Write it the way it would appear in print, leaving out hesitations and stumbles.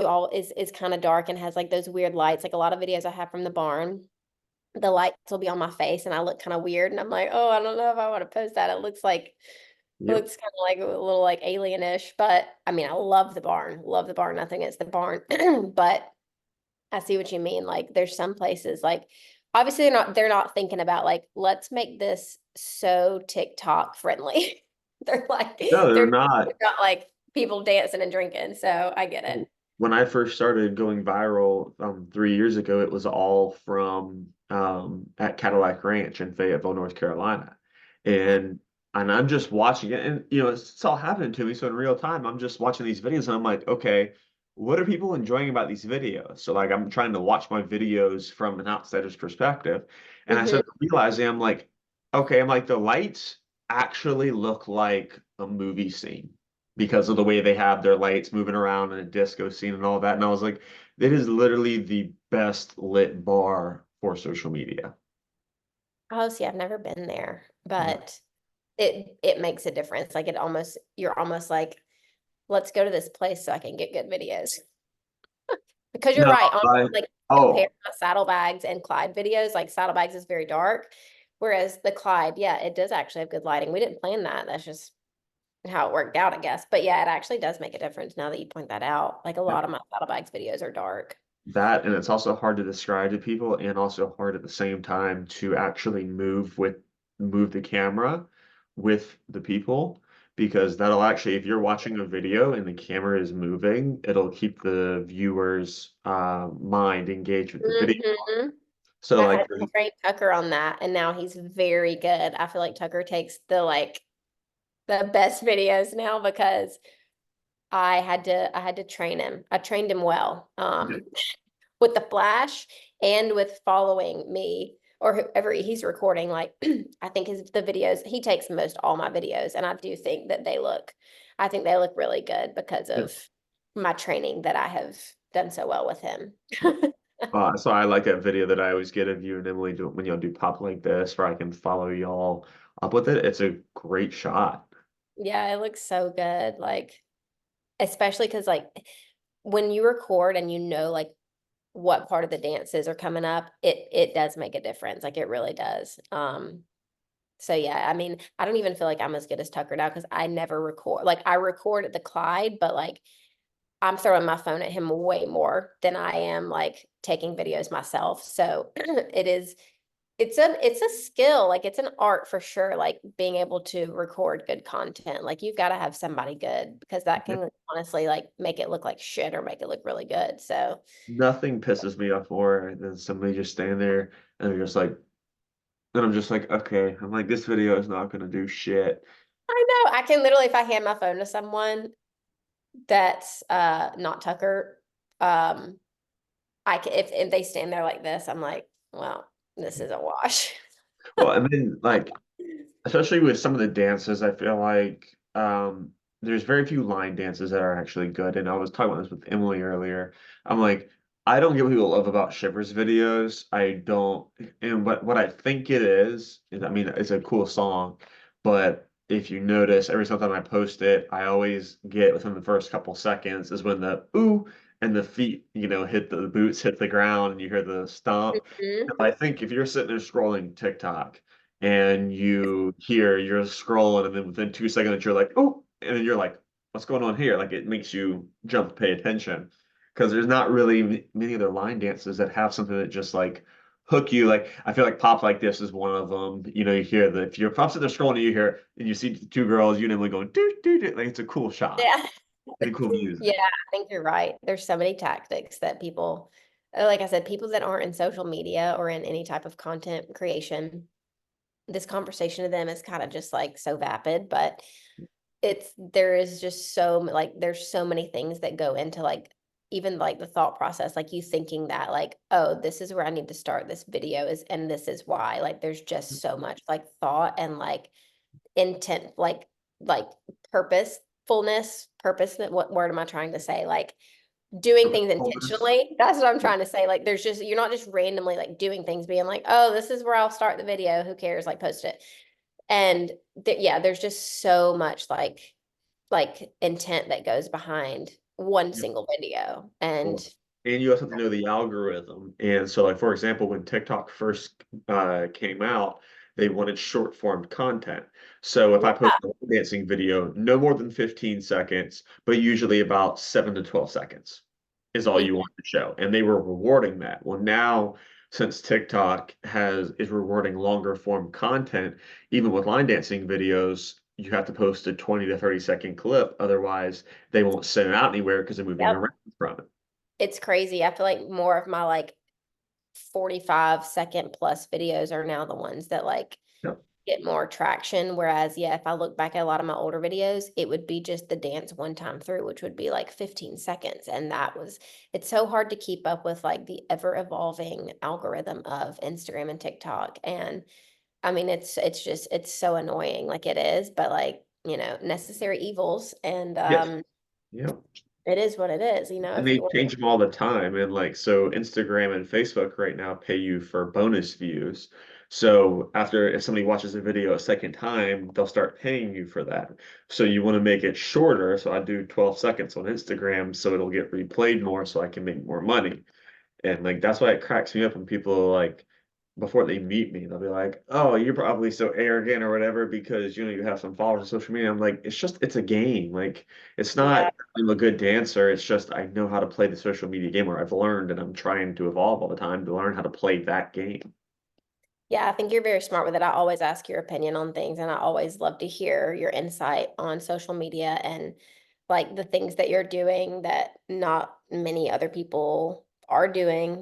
all is kind of dark and has like those weird lights. Like a lot of videos I have from the barn, the lights will be on my face and I look kind of weird and I'm like, oh, I don't know if I want to post that. It looks like it Yep. looks kind of like a little like alienish, but I mean, I love the barn. Love the barn. Nothing against the barn, but I see what you mean. Like there's some places like obviously they're not thinking about like let's make this so TikTok friendly. They're like No, they're they're not. not like people dancing and drinking. So I get it. When I first started going viral 3 years ago, it was all from at Cadillac Ranch in Fayetteville, North Carolina. And I'm just watching it and it's all happening to me. So in real time, I'm just watching these videos and I'm like, okay, what are people enjoying about these videos? So like I'm trying to watch my videos from an outsider's perspective. And I Hmm. started realizing I'm like, okay, I'm like the lights actually look like a movie scene because of the way they have their lights moving around in a disco scene and all that. And I was like, it is literally the best lit bar for social media. Oh, see, I've never been there, Yeah. but it makes a difference. Like you're almost like, let's go to this place so I can get good videos. Because you're No, right. Honestly, I, like compare oh, my Saddlebags and Clyde videos, like Saddlebags is very dark, whereas the Clyde, yeah, it does actually have good lighting. We didn't plan that. That's just how it worked out, I guess. But yeah, it actually does make a difference now that you point that out. Like a lot of my Saddlebags videos are dark. that, and it's also hard to describe to people and also hard at the same time to actually move the camera with the people because that'll actually, if you're watching a video and the camera is moving, it'll keep the viewer's mind engaged with the video. Hmm. So I like had to train Tucker on that, and now he's very good. I feel like Tucker takes the best videos now because I had to train him. I trained him well. With the flash and with following me or whoever he's recording. Like I think the videos, he takes most all my videos, and I do think that I think they look really good because yeah. of my training that I have done so well with him. So I like that video that I always get of you and Emily do when y'all do pop like this, where I can follow y'all up with it. It's a great shot. Yeah, it looks so good. Like, especially because like when you record and you know like what part of the dances are coming up, it does make a difference. Like it really does. So yeah, I mean, I don't even feel like I'm as good as Tucker now because I never record. Like I record at the Clyde, but like I'm throwing my phone at him way more than I am like taking videos myself. So it's a skill, like it's an art for sure, like being able to record good content. Like you've got to have somebody good because that Yeah. can honestly like make it look like shit or make it look really good. So Nothing pisses me off more than somebody just standing there and they're just like, and I'm just like, okay, I'm like, this video is not gonna do shit. I know I can literally, if I hand my phone to someone that's not Tucker, um I can, if they stand there like this, I'm like, well, this is a wash. Well, and then like, especially with some of the dances, I feel like there's very few line dances that are actually good. And I was talking about this with Emily earlier. I'm like, I don't get what people love about Shivers videos. I don't, and what I think it is I mean, it's a cool song, but if you notice, every single time I post it, I always get within the first couple seconds is when the ooh and the feet, hit the boots hit the ground and you hear the stomp. Mhm. And I think if you're sitting there scrolling TikTok and you're scrolling, and then within 2 seconds you're like, oh, and then you're like, what's going on here? Like it makes you jump, pay attention, because there's not really many other line dances that have something that just like hook you. Like I feel like Pop Like This is one of them. You hear the if you're Pop sitting there scrolling, and you hear and you see two girls, you namely going doo doo doo, like it's a cool shot Yeah. and cool Yeah, music. I think you're right. There's so many tactics that people, like I said, people that aren't in social media or in any type of content creation, this conversation to them is kind of just like so vapid, but there is just like there's so many things that go into like even like the thought process, like you thinking that like, oh, this is where I need to start this video is, and this is why. Like there's just so much like thought and like intent, like purpose. What word am I trying to say? Like doing things Purposefulness. intentionally. That's what I'm trying to say. Like there's just you're not just randomly like doing things, being like, oh, this is where I'll start the video. Who cares? Like post it. And yeah, there's just so much like intent that goes behind one Yeah. single video. And Well, and you also have to know the algorithm. And so, like for example, when TikTok first came out, they wanted short form content. So if I yeah, post a dancing video, no more than 15 seconds, but usually about 7 to 12 seconds is all yeah, you want to show. And they were rewarding that. Well, now since TikTok is rewarding longer form content, even with line dancing videos, you have to post a 20 to 30-second clip. Otherwise, they won't send it out anywhere because they're moving yep. around from it. It's crazy. I feel like more of my like 45-second plus videos are now the ones that like Yep. get more traction. Whereas, yeah, if I look back at a lot of my older videos, it would be just the dance one time through, which would be like 15 seconds. And it's so hard to keep up with like the ever evolving algorithm of Instagram and TikTok. And I mean, it's so annoying, like it is, but like, necessary evils. And Yes. Yep. it is what it is, And if we they want. change them all the time. And like, so Instagram and Facebook right now pay you for bonus views. So after, if somebody watches a video a second time, they'll start paying you for that. So you want to make it shorter. So I do 12 seconds on Instagram so it'll get replayed more so I can make more money. And like that's why it cracks me up when people like before they meet me, they'll be like, "Oh, you're probably so arrogant or whatever because you have some followers on social media." I'm like, it's a game. Like it's Yeah. not I'm a good dancer. It's just I know how to play the social media game, or I've learned and I'm trying to evolve all the time to learn how to play that game. Yeah, I think you're very smart with it. I always ask your opinion on things, and I always love to hear your insight on social media and like the things that you're doing that not many other people are doing.